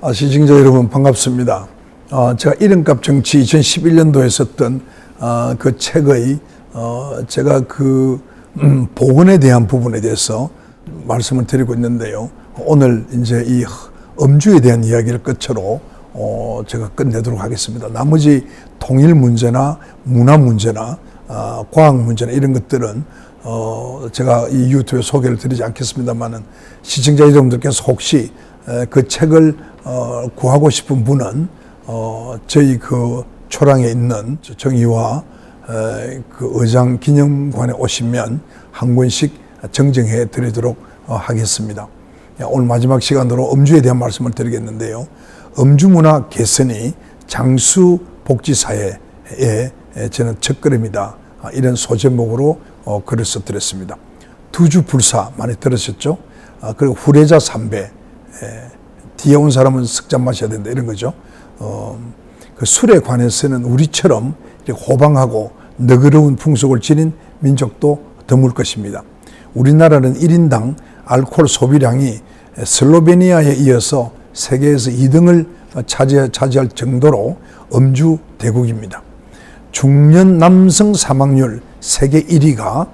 시청자 여러분 반갑습니다. 제가 이름값 정치 2011년도에 썼던 그 책의 제가 복원에 대한 부분에 대해서 말씀을 드리고 있는데요. 오늘 이제 이 음주에 대한 이야기를 끝으로 제가 끝내도록 하겠습니다. 나머지 통일 문제나 문화 문제나 과학 문제나 이런 것들은 제가 이 유튜브에 소개를 드리지 않겠습니다만은 시청자 여러분들께서 혹시 그 책을 구하고 싶은 분은 저희 그 초랑에 있는 정의화 그 의장 기념관에 오시면 한 권씩 정정해 드리도록 하겠습니다. 오늘 마지막 시간으로 음주에 대한 말씀을 드리겠는데요. 음주 문화 개선이 장수 복지 사회의 저는 첫걸음이다. 이런 소제목으로 글을 써드렸습니다. 두주 불사 많이 들으셨죠? 그리고 후레자 삼배, 뒤에 온 사람은 석잔 마셔야 된다 이런 거죠. 그 술에 관해서는 우리처럼 이렇게 호방하고 너그러운 풍속을 지닌 민족도 드물 것입니다. 우리나라는 1인당 알코올 소비량이 슬로베니아에 이어서 세계에서 2등을 차지할 정도로 음주 대국입니다. 중년 남성 사망률 세계 1위가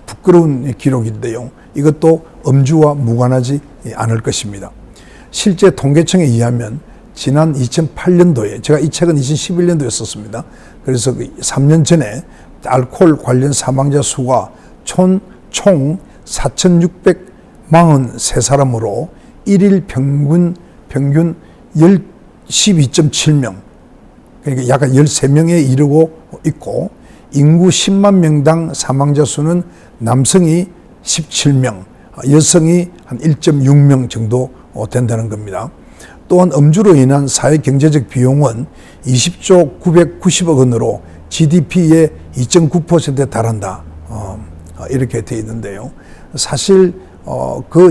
부끄러운 기록인데요. 이것도 음주와 무관하지 않을 것입니다. 실제 통계청에 의하면 지난 2008년도에 제가 이 책은 2011년도에 썼습니다. 그래서 3년 전에 알코올 관련 사망자 수가 총 4,643사람으로 1일 평균 12.7명, 그러니까 약간 13명에 이르고 있고, 인구 10만 명당 사망자 수는 남성이 17명, 여성이 한 1.6명 정도 된다는 겁니다. 또한 음주로 인한 사회경제적 비용은 20조 990억 원으로 GDP의 2.9%에 달한다. 이렇게 되어 있는데요. 사실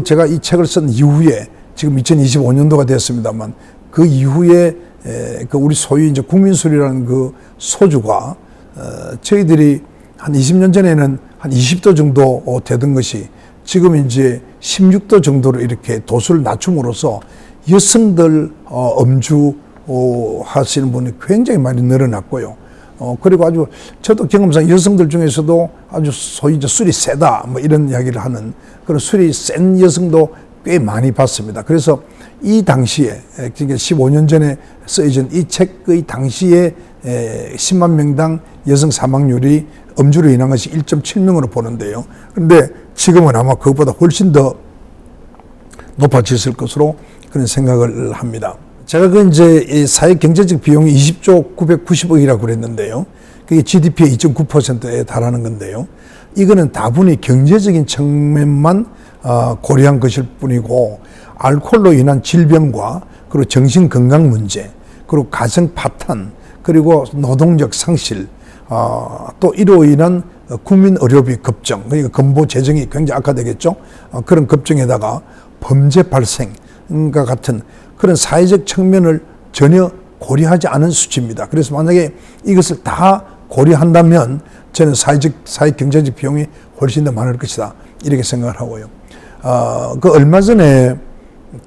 제가 이 책을 쓴 이후에 지금 2025년도가 되었습니다만 그 이후에 우리 소위 이제 국민술이라는 그 소주가 저희들이 한 20년 전에는 한 20도 정도 되던 것이 지금 이제 16도 정도로 이렇게 도수를 낮춤으로써 여성들 음주 하시는 분이 굉장히 많이 늘어났고요. 그리고 아주 저도 경험상 여성들 중에서도 아주 소위 이제 술이 세다 뭐 이런 이야기를 하는 그런 술이 센 여성도 꽤 많이 봤습니다. 그래서 이 당시에 그러니까 15년 전에 쓰여진 이 책의 당시에 10만 명당 여성 사망률이 음주로 인한 것이 1.7명으로 보는데요. 그런데 지금은 아마 그것보다 훨씬 더 높아졌을 것으로 그런 생각을 합니다. 제가 이제 사회 경제적 비용이 20조 990억이라고 그랬는데요. 그게 GDP의 2.9%에 달하는 건데요. 이거는 다분히 경제적인 측면만 고려한 것일 뿐이고, 알코올로 인한 질병과 그리고 정신 건강 문제, 그리고 가정 파탄, 그리고 노동력 상실, 또 이로 인한 국민 의료비 급증, 그러니까 건보 재정이 굉장히 악화되겠죠. 그런 급증에다가 범죄 발생과 같은 그런 사회적 측면을 전혀 고려하지 않은 수치입니다. 그래서 만약에 이것을 다 고려한다면 저는 사회 경제적 비용이 훨씬 더 많을 것이다. 이렇게 생각을 하고요. 얼마 전에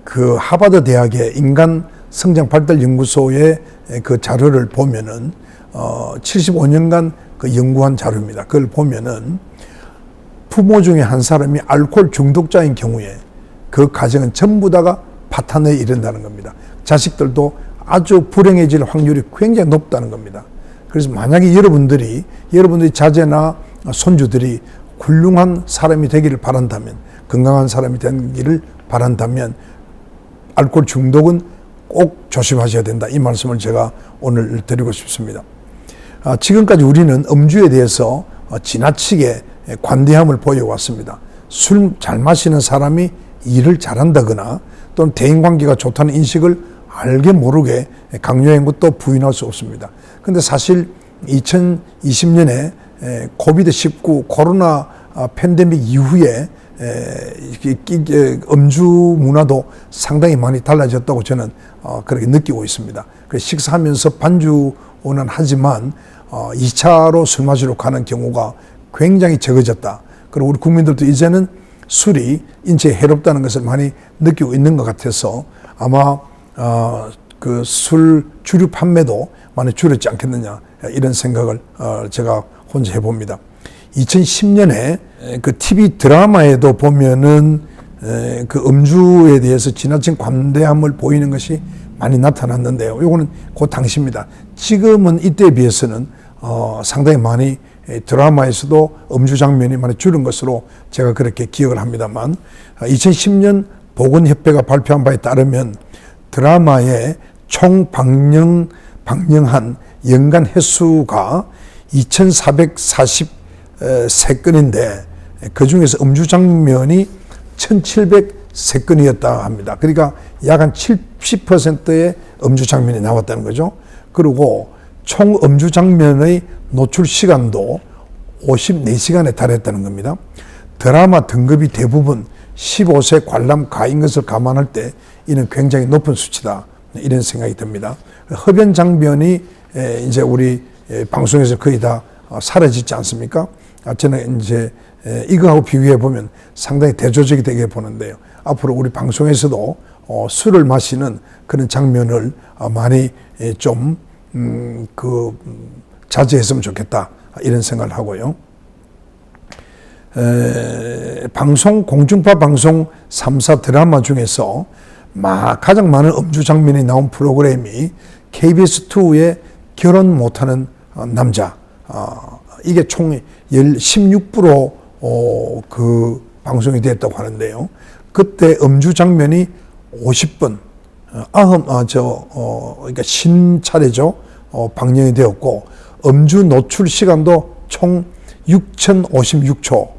그 하버드 대학의 인간 성장 발달 연구소의 그 자료를 보면은 75년간 그 연구한 자료입니다. 그걸 보면은 부모 중에 한 사람이 알코올 중독자인 경우에 그 가정은 전부 다가 파탄에 이른다는 겁니다. 자식들도 아주 불행해질 확률이 굉장히 높다는 겁니다. 그래서 만약에 여러분들이 자제나 손주들이 훌륭한 사람이 되기를 바란다면, 건강한 사람이 되기를 바란다면 알코올 중독은 꼭 조심하셔야 된다. 이 말씀을 제가 오늘 드리고 싶습니다. 지금까지 우리는 음주에 대해서 지나치게 관대함을 보여왔습니다. 술 잘 마시는 사람이 일을 잘한다거나 또는 대인관계가 좋다는 인식을 알게 모르게 강요한 것도 부인할 수 없습니다. 그런데 사실 2020년에 코비드-19 코로나 팬데믹 이후에 음주 문화도 상당히 많이 달라졌다고 저는 그렇게 느끼고 있습니다. 그래서 식사하면서 반주는 하지만 2차로 술 마시러 가는 경우가 굉장히 적어졌다. 그리고 우리 국민들도 이제는 술이 인체에 해롭다는 것을 많이 느끼고 있는 것 같아서 아마 그 술 주류 판매도 많이 줄였지 않겠느냐, 이런 생각을 제가 혼자 해봅니다. 2010년에 그 TV 드라마에도 보면은 그 음주에 대해서 지나친 관대함을 보이는 것이 많이 나타났는데요. 요거는 그 당시입니다. 지금은 이때에 비해서는 상당히 많이 드라마에서도 음주 장면이 많이 줄은 것으로 제가 그렇게 기억을 합니다만, 2010년 보건협회가 발표한 바에 따르면 드라마의 총 방영한 연간 횟수가 2,443건인데 그 중에서 음주 장면이 1,703건이었다 합니다. 그러니까 약 한 70%의 음주 장면이 나왔다는 거죠. 그리고 총 음주 장면의 노출 시간도 54시간에 달했다는 겁니다. 드라마 등급이 대부분 15세 관람 가인 것을 감안할 때 이는 굉장히 높은 수치다, 이런 생각이 듭니다. 흡연 장면이 이제 우리 방송에서 거의 다 사라지지 않습니까? 저는 이제 이거하고 비교해 보면 상당히 대조적이 되게 보는데요. 앞으로 우리 방송에서도 술을 마시는 그런 장면을 많이 좀 자제했으면 좋겠다, 이런 생각을 하고요. 공중파 방송 3사 드라마 중에서 가장 많은 음주 장면이 나온 프로그램이 KBS2의 결혼 못하는 남자, 이게 총 16% 그 방송이 됐다고 하는데요. 그때 음주 장면이 50번, 그러니까 신차례죠. 방영이 되었고, 음주 노출 시간도 총 6,056초,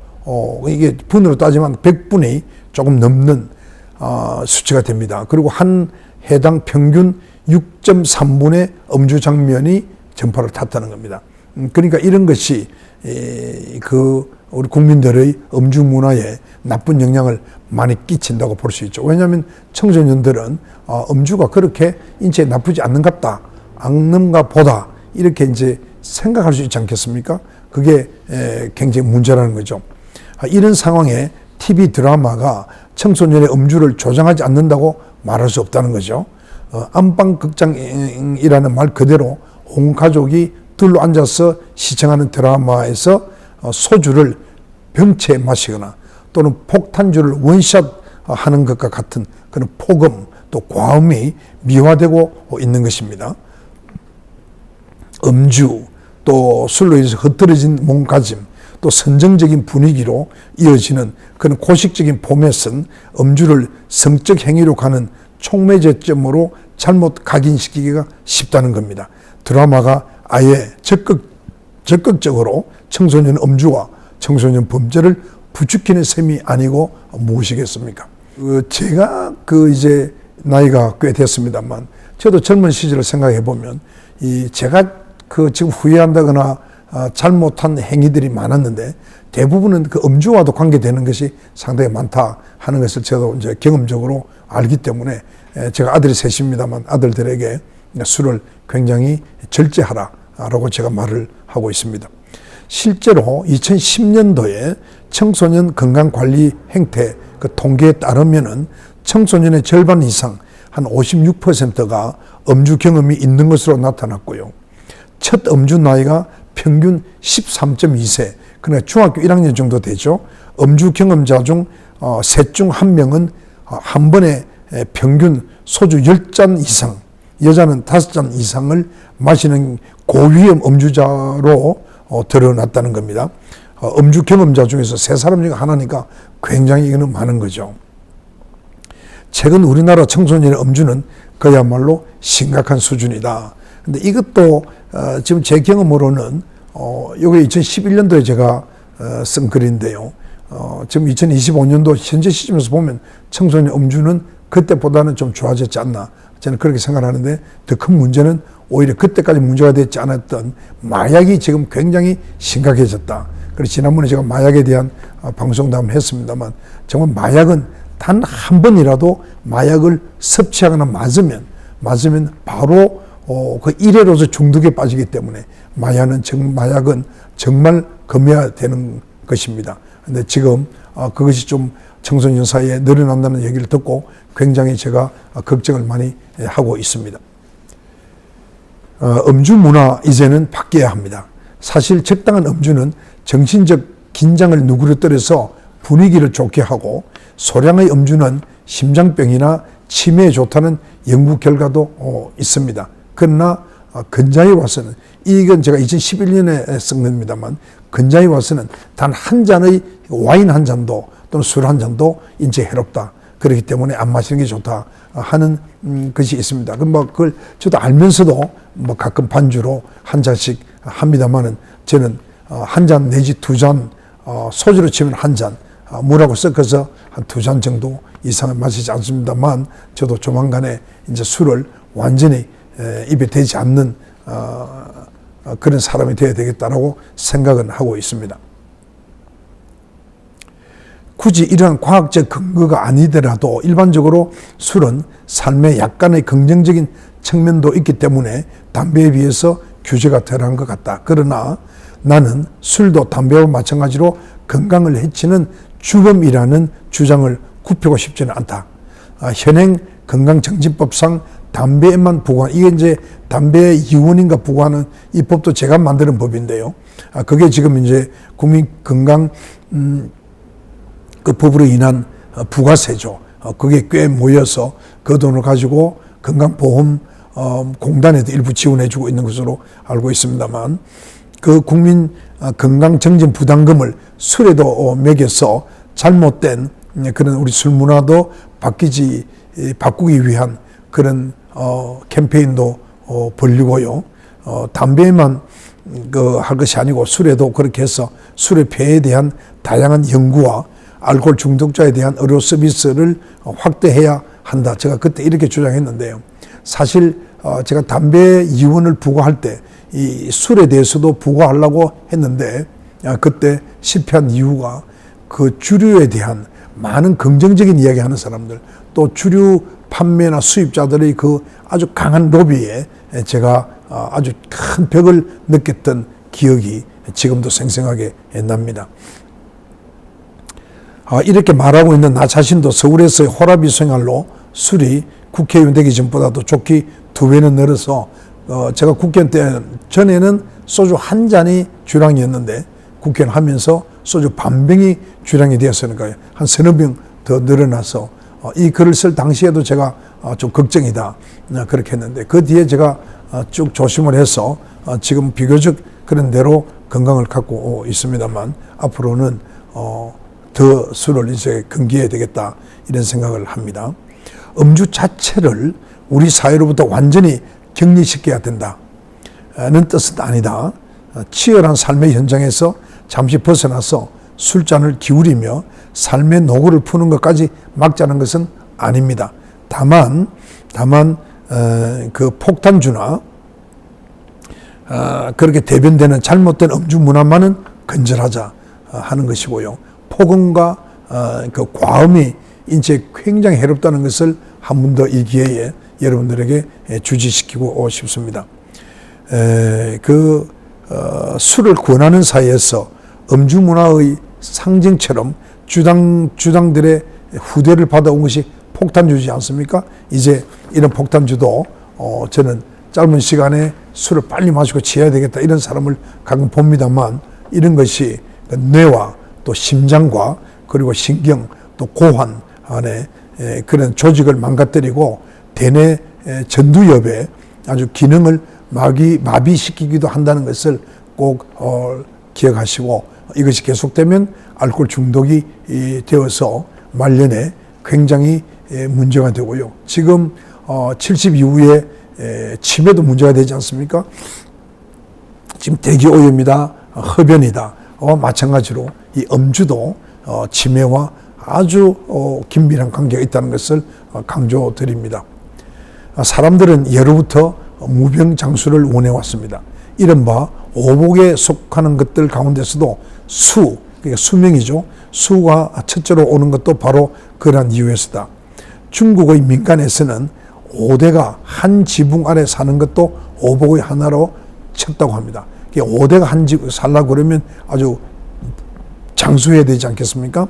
이게 분으로 따지면 100분이 조금 넘는 수치가 됩니다. 그리고 한 해당 평균 6.3분의 음주 장면이 전파를 탔다는 겁니다. 그러니까 이런 것이 우리 국민들의 음주 문화에 나쁜 영향을 많이 끼친다고 볼 수 있죠. 왜냐하면 청소년들은 음주가 그렇게 인체에 나쁘지 않는가 보다, 이렇게 이제 생각할 수 있지 않겠습니까? 그게 굉장히 문제라는 거죠. 이런 상황에 TV 드라마가 청소년의 음주를 조장하지 않는다고 말할 수 없다는 거죠. 안방극장이라는 말 그대로 온 가족이 둘러 앉아서 시청하는 드라마에서 소주를 병채 마시거나 또는 폭탄주를 원샷 하는 것과 같은 그런 폭음, 또 과음이 미화되고 있는 것입니다. 음주, 또 술로 인해서 흐트러진 몸가짐, 또 선정적인 분위기로 이어지는 그런 고식적인 포맷은 음주를 성적 행위로 가는 촉매제점으로 잘못 각인시키기가 쉽다는 겁니다. 드라마가 아예 적극적으로 청소년 음주와 청소년 범죄를 부추기는 셈이 아니고 무엇이겠습니까? 제가 이제 나이가 꽤 됐습니다만, 저도 젊은 시절을 생각해 보면 제가 지금 후회한다거나 잘못한 행위들이 많았는데 대부분은 그 음주와도 관계되는 것이 상당히 많다 하는 것을 저도 이제 경험적으로 알기 때문에, 제가 아들이 셋입니다만 아들들에게 술을 굉장히 절제하라라고 제가 말을 하고 있습니다. 실제로 2010년도에 청소년 건강관리 행태 그 통계에 따르면은 청소년의 절반 이상, 한 56%가 음주 경험이 있는 것으로 나타났고요. 첫 음주 나이가 평균 13.2세, 그러니까 중학교 1학년 정도 되죠. 음주 경험자 중 셋 중 한 명은 한 번에 평균 소주 10잔 이상, 여자는 5잔 이상을 마시는 고위험 음주자로 드러났다는 겁니다. 음주 경험자 중에서 세 사람 중에 하나니까 굉장히 이거는 많은 거죠. 최근 우리나라 청소년의 음주는 그야말로 심각한 수준이다. 근데 이것도 지금 제 경험으로는 이게 2011년도에 제가 쓴 글인데요. 지금 2025년도 현재 시점에서 보면 청소년 음주는 그때보다는 좀 좋아졌지 않나, 저는 그렇게 생각하는데, 더 큰 문제는 오히려 그때까지 문제가 되지 않았던 마약이 지금 굉장히 심각해졌다. 그래서 지난번에 제가 마약에 대한 방송도 한번 했습니다만, 정말 마약은 단 한 번이라도 마약을 섭취하거나 맞으면 바로 그 일회로서 중독에 빠지기 때문에 마약은 정말 금해야 되는 것입니다. 근데 지금 그것이 좀 청소년 사이에 늘어난다는 얘기를 듣고 굉장히 제가 걱정을 많이 하고 있습니다. 음주 문화 이제는 바뀌어야 합니다. 사실 적당한 음주는 정신적 긴장을 누그러뜨려서 분위기를 좋게 하고, 소량의 음주는 심장병이나 치매에 좋다는 연구 결과도 있습니다. 그러나 근자에 와서는, 이건 제가 2011년에 쓴 겁니다만, 근자에 와서는 단 한 잔의 와인 한 잔도 또는 술 한 잔도 인체에 해롭다. 그렇기 때문에 안 마시는 게 좋다 하는 것이 있습니다. 그걸 저도 알면서도 가끔 반주로 한 잔씩 합니다만은, 저는 한 잔 내지 두 잔, 소주로 치면 한 잔, 물하고 섞어서 한 두 잔 정도 이상은 마시지 않습니다만, 저도 조만간에 이제 술을 완전히 입에 대지 않는 그런 사람이 되어야 되겠다라고 생각은 하고 있습니다. 굳이 이러한 과학적 근거가 아니더라도 일반적으로 술은 삶에 약간의 긍정적인 측면도 있기 때문에 담배에 비해서 규제가 덜한 것 같다. 그러나 나는 술도 담배와 마찬가지로 건강을 해치는 주범이라는 주장을 굽히고 싶지는 않다. 현행 건강정신법상 담배에만 부과한, 이게 이제 담배 이원인가 부과하는 이 법도 제가 만드는 법인데요. 그게 지금 이제 국민건강 그 법으로 인한 부가세죠. 그게 꽤 모여서 그 돈을 가지고 건강보험 공단에도 일부 지원해주고 있는 것으로 알고 있습니다만, 그 국민 건강정진 부담금을 술에도 매겨서 잘못된 그런 우리 술 문화도 바꾸기 위한 그런 캠페인도 벌리고요. 담배에만 할 것이 아니고 술에도 그렇게 해서 술의 폐에 대한 다양한 연구와 알코올 중독자에 대한 의료 서비스를 확대해야 한다. 제가 그때 이렇게 주장했는데요. 사실 제가 담배 이원을 부과할 때 이 술에 대해서도 부과하려고 했는데, 그때 실패한 이유가 그 주류에 대한 많은 긍정적인 이야기하는 사람들, 또 주류 판매나 수입자들의 그 아주 강한 로비에 제가 아주 큰 벽을 느꼈던 기억이 지금도 생생하게 납니다. 이렇게 말하고 있는 나 자신도 서울에서의 호라비 생활로 술이 국회의원 되기 전보다도 좋게 2배는 늘어서, 제가 국회의원 때 전에는 소주 한 잔이 주량이었는데 국회의원 하면서 소주 반병이 주량이 되었으니까요. 한 서너 병 더 늘어나서, 이 글을 쓸 당시에도 제가 좀 걱정이다 그렇게 했는데, 그 뒤에 제가 쭉 조심을 해서 지금 비교적 그런 대로 건강을 갖고 있습니다만, 앞으로는 더 술을 이제 금기해야 되겠다 이런 생각을 합니다. 음주 자체를 우리 사회로부터 완전히 격리시켜야 된다는 뜻은 아니다. 치열한 삶의 현장에서 잠시 벗어나서 술잔을 기울이며 삶의 노고를 푸는 것까지 막자는 것은 아닙니다. 다만 그 폭탄주나 그렇게 대변되는 잘못된 음주 문화만은 건절하자 하는 것이고요. 폭음과 그 과음이 인체에 굉장히 해롭다는 것을 한 번 더 이 기회에 여러분들에게 주지시키고 싶습니다. 술을 권하는 사이에서 음주 문화의 상징처럼 주당들의 후대를 받아온 것이 폭탄주지 않습니까? 이제 이런 폭탄주도 저는 짧은 시간에 술을 빨리 마시고 취해야 되겠다 이런 사람을 가끔 봅니다만, 이런 것이 뇌와 또 심장과 그리고 신경 또 고환 안에 그런 조직을 망가뜨리고 대뇌 전두엽에 아주 기능을 마비시키기도 한다는 것을 꼭 기억하시고, 이것이 계속되면 알코올 중독이 되어서 말년에 굉장히 문제가 되고요. 지금 70 이후에 치매도 문제가 되지 않습니까? 지금 대기오염이다, 흡연이다. 마찬가지로 이 음주도 치매와 아주 긴밀한 관계가 있다는 것을 강조드립니다. 사람들은 예로부터 무병장수를 원해왔습니다. 이른바 오복에 속하는 것들 가운데서도 그러니까 수명이죠. 수가 첫째로 오는 것도 바로 그러한 이유에서다. 중국의 민간에서는 5대가 한 지붕 아래 사는 것도 오복의 하나로 쳤다고 합니다. 5대가 한 지붕 살라고 그러면 아주 장수해야 되지 않겠습니까?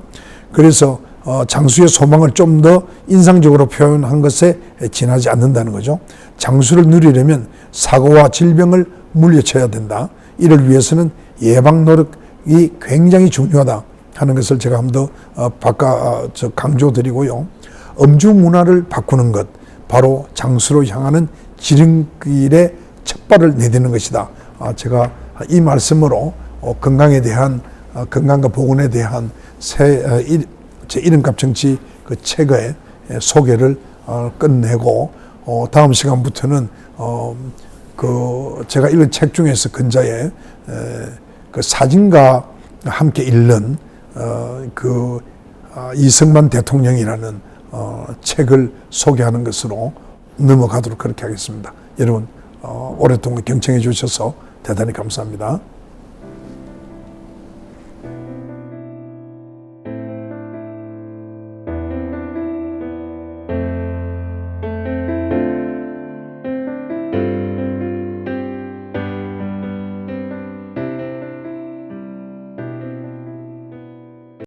그래서 장수의 소망을 좀 더 인상적으로 표현한 것에 지나지 않는다는 거죠. 장수를 누리려면 사고와 질병을 물리쳐야 된다. 이를 위해서는 예방 노력이 굉장히 중요하다 하는 것을 제가 한 번 더 강조드리고요. 음주 문화를 바꾸는 것, 바로 장수로 향하는 지름길에 첫 발을 내딛는 것이다. 제가 이 말씀으로 건강에 대한, 건강과 보건에 대한 제 이름값 정치 그 책의 소개를 끝내고, 다음 시간부터는 제가 읽은 책 중에서 근자에 그 사진과 함께 읽는 이승만 대통령이라는 책을 소개하는 것으로 넘어가도록 그렇게 하겠습니다. 여러분 오랫동안 경청해 주셔서 대단히 감사합니다.